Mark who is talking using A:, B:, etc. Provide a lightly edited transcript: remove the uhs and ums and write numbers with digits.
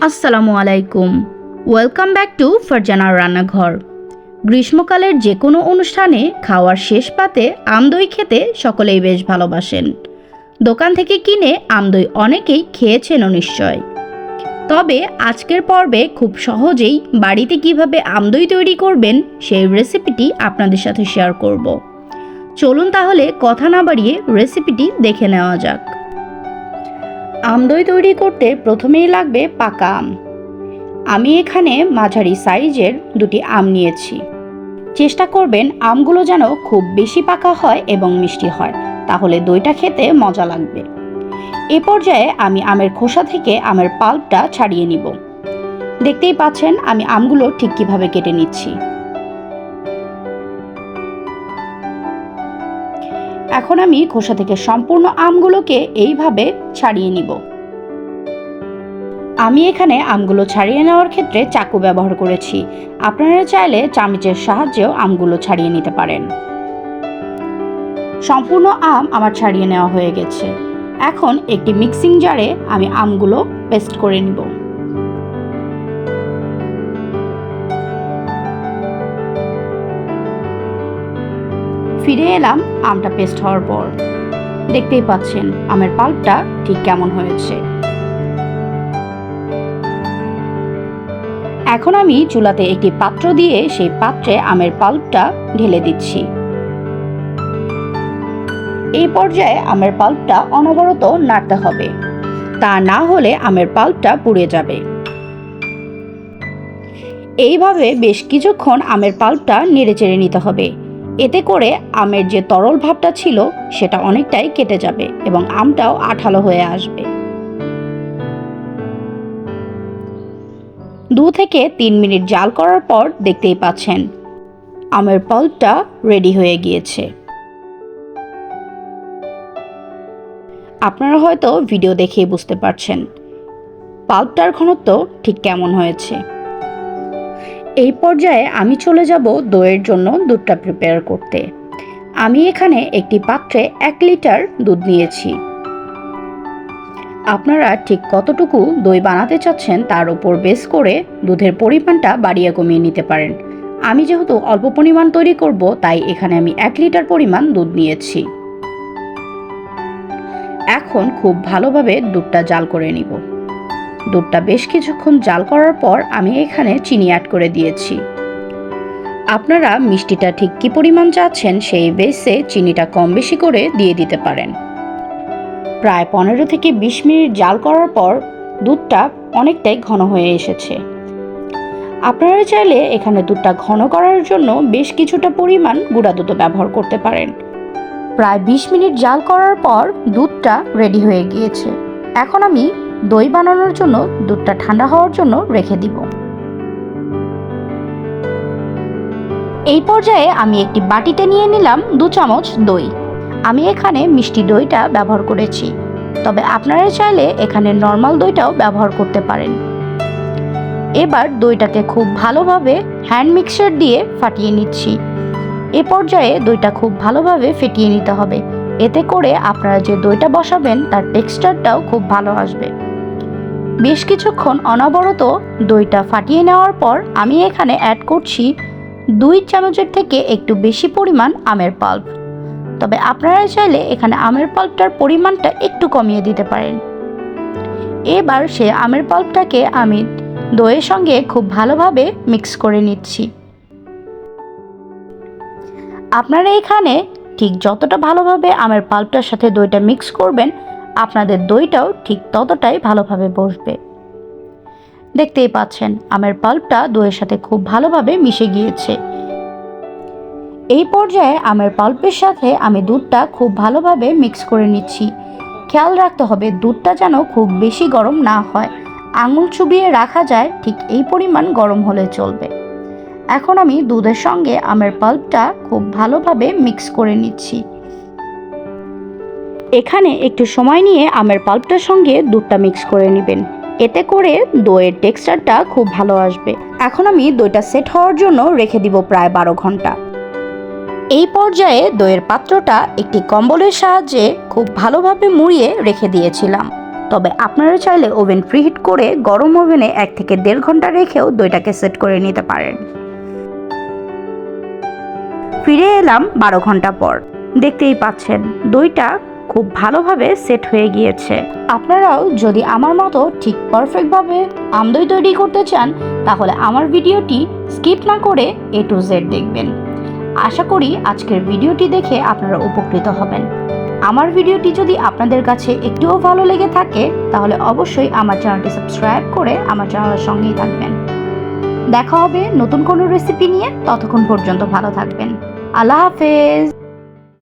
A: আসসালামু আলাইকুম। Welcome back to ফারজানার রান্নাঘর। গ্রীষ্মকালের যে কোনো অনুষ্ঠানে খাওয়ার শেষ পাতে আমদই খেতে সকলেই বেশ ভালোবাসেন। দোকান থেকে কিনে আমদই অনেকেই খেয়েছেনও নিশ্চয়। তবে আজকের পর্বে খুব সহজেই বাড়িতে কিভাবে আমদই তৈরি করবেন সেই রেসিপিটি আপনাদের সাথে শেয়ার করব। চলুন তাহলে কথা না বাড়িয়ে রেসিপিটি দেখে নেওয়া যাক। আমদই তৈরি করতে প্রথমেই লাগবে পাকা আম। আমি এখানে মাঝারি সাইজের দুটি আম নিয়েছি। চেষ্টা করবেন আমগুলো যেন খুব বেশি পাকা হয় এবং মিষ্টি হয়, তাহলে দইটা খেতে মজা লাগবে। এ পর্যায়ে আমি আমের খোসা থেকে আমের পাল্পটা ছাড়িয়ে নিব। দেখতেই পাচ্ছেন আমি আমগুলো ঠিক কিভাবে কেটে নিচ্ছি। এখন আমি খোসা থেকে সম্পূর্ণ আমগুলোকে এইভাবে ছাড়িয়ে নিব। আমি এখানে আমগুলো ছাড়িয়ে নেওয়ার ক্ষেত্রে চাকু ব্যবহার করেছি। আপনারা চাইলে চামচের সাহায্যেও আমগুলো ছাড়িয়ে নিতে পারেন। সম্পূর্ণ আম আমার ছাড়িয়ে নেওয়া হয়ে গেছে। এখন একটি মিক্সিং জারে আমি আমগুলো পেস্ট করে নিব। ফিরে এলাম আমটা পেস্ট হওয়ার পর। দেখতেই পাচ্ছেন আমের পাল্পটা ঠিক কেমন হয়েছে। এখন আমি চুলাতে একটি পাত্র দিয়ে সেই পাত্রে আমের পাল্পটা ঢেলে দিচ্ছি। এই পর্যায়ে আমের পাল্পটা অনবরত নাড়তে হবে, তা না হলে আমের পাল্পটা পুড়ে যাবে। এইভাবে বেশ কিছুক্ষণ আমের পাল্পটা নেড়েচেড়ে নিতে হবে। এতে করে আমের যে তরল ভাবটা ছিল সেটা অনেকটাই কেটে যাবে এবং আমটাও আঠালো হয়ে আসবে। 2 থেকে 3 মিনিট জাল করার পর দেখতেই পাচ্ছেন আমের পাল্পটা রেডি হয়ে গিয়েছে। আপনারা হয়তো ভিডিও দেখেই বুঝতে পারছেন পাল্পটার ঘনত্ব ঠিক কেমন হয়েছে। এই পর্যায়ে আমি চলে যাব দইয়ের জন্য দুধটা প্রিপেয়ার করতে। আমি এখানে একটি পাত্রে 1 লিটার দুধ নিয়েছি। আপনারা ঠিক কতটুকু দই বানাতে চাচ্ছেন তার উপর বেস করে দুধের পরিমাণটা বাড়িয়ে কমিয়ে নিতে পারেন। আমি যেহেতু অল্প পরিমাণ তৈরি করব, তাই এখানে আমি 1 লিটার পরিমাণ দুধ নিয়েছি। এখন খুব ভালোভাবে দুধটা জাল করে নিব। দুধটা বেশ কিছুক্ষণ জাল করার পর আমি এখানে চিনি অ্যাড করে দিয়েছি। আপনারা মিষ্টিটা ঠিক কী পরিমাণ চাচ্ছেন সেই বেসে চিনিটা কম বেশি করে দিয়ে দিতে পারেন। প্রায় 15 থেকে 20 মিনিট জাল করার পর দুধটা অনেকটাই ঘন হয়ে এসেছে। আপনারা চাইলে এখানে দুধটা ঘন করার জন্য বেশ কিছুটা পরিমাণ গুঁড়া দুধও ব্যবহার করতে পারেন। প্রায় 20 মিনিট জাল করার পর দুধটা রেডি হয়ে গিয়েছে। এখন আমি দই বানানোর জন্য দুধটা ঠান্ডা হওয়ার জন্য রেখে দিব। এই পর্যায়ে আমি একটি বাটিতে নিয়ে নিলাম 2 চামচ দই। আমি এখানে মিষ্টি দইটা ব্যবহার করেছি, তবে আপনারা চাইলে এখানে নর্মাল দইটাও ব্যবহার করতে পারেন। এবার দইটাকে খুব ভালোভাবে হ্যান্ড মিক্সার দিয়ে ফাটিয়ে নিচ্ছি। এ পর্যায়ে দইটা খুব ভালোভাবে ফেটিয়ে নিতে হবে। এতে করে আপনারা যে দইটা বসাবেন তার টেক্সচারটাও খুব ভালো আসবে। বেশ কিছুক্ষণ অনবরত দইটা ফাটিয়ে নেওয়ার পর আমি এখানে অ্যাড করছি 2 চামচের থেকে একটু বেশি পরিমাণ আমের পাল্প। তবে আপনারা চাইলে এখানে আমের পাল্পটার পরিমাণটা একটু কমিয়ে দিতে পারেন। এবার সে আমের পাল্পটাকে আমি দইয়ের সঙ্গে খুব ভালোভাবে মিক্স করে নিচ্ছি। আপনারা এখানে ঠিক যতটা ভালোভাবে আমের পাল্পটার সাথে দইটা মিক্স করবেন, আপনাদের দইটাও ঠিক ততটাই ভালোভাবে বসবে। দেখতেই পাচ্ছেন আমের পাল্পটা দইয়ের সাথে খুব ভালোভাবে মিশে গিয়েছে। এই পর্যায়ে আমের পাল্পের সাথে আমি দুধটা খুব ভালোভাবে মিক্স করে নিচ্ছি। খেয়াল রাখতে হবে দুধটা যেন খুব বেশি গরম না হয়, আঙুল চুবিয়ে রাখা যায় ঠিক এই পরিমাণ গরম হলে চলবে। এখন আমি দুধের সঙ্গে আমের পাল্পটা খুব ভালোভাবে মিক্স করে নিচ্ছি। এখানে একটু সময় নিয়ে আমের পাল্পটার সঙ্গে দুধটা মিক্স করে নেবেন, এতে করে দইয়ের টেক্সচারটা খুব ভালো আসবে। এখন আমি দইটা সেট হওয়ার জন্য রেখে দিব প্রায় 12 ঘন্টা। এই পর্যায়ে দইয়ের পাত্রটা একটি কম্বলের সাহায্যে খুব ভালোভাবে মুড়িয়ে রেখে দিয়েছিলাম। তবে আপনারা চাইলে ওভেন প্রিহিট করে গরম ওভেনে 1 থেকে 1.5 ঘন্টা রেখেও দইটাকে সেট করে নিতে পারেন। ফিরে এলাম 12 ঘন্টা পর। দেখতেই পাচ্ছেন দইটা খুব ভালোভাবে সেট হয়ে গিয়েছে। আপনারাও যদি আমার মতো ঠিক পারফেক্টভাবে আম দই তৈরি করতে চান তাহলে আমার ভিডিওটি স্কিপ না করে A to Z দেখবেন। আশা করি আজকের ভিডিওটি দেখে আপনারা উপকৃত হবেন। আমার ভিডিওটি যদি আপনাদের কাছে একটুও ভালো লেগে থাকে তাহলে অবশ্যই আমার চ্যানেলটি সাবস্ক্রাইব করে আমার চ্যানেলের সঙ্গেই থাকবেন। দেখা হবে নতুন কোনো রেসিপি নিয়ে, ততক্ষণ পর্যন্ত ভালো থাকবেন। আল্লাহ হাফেজ।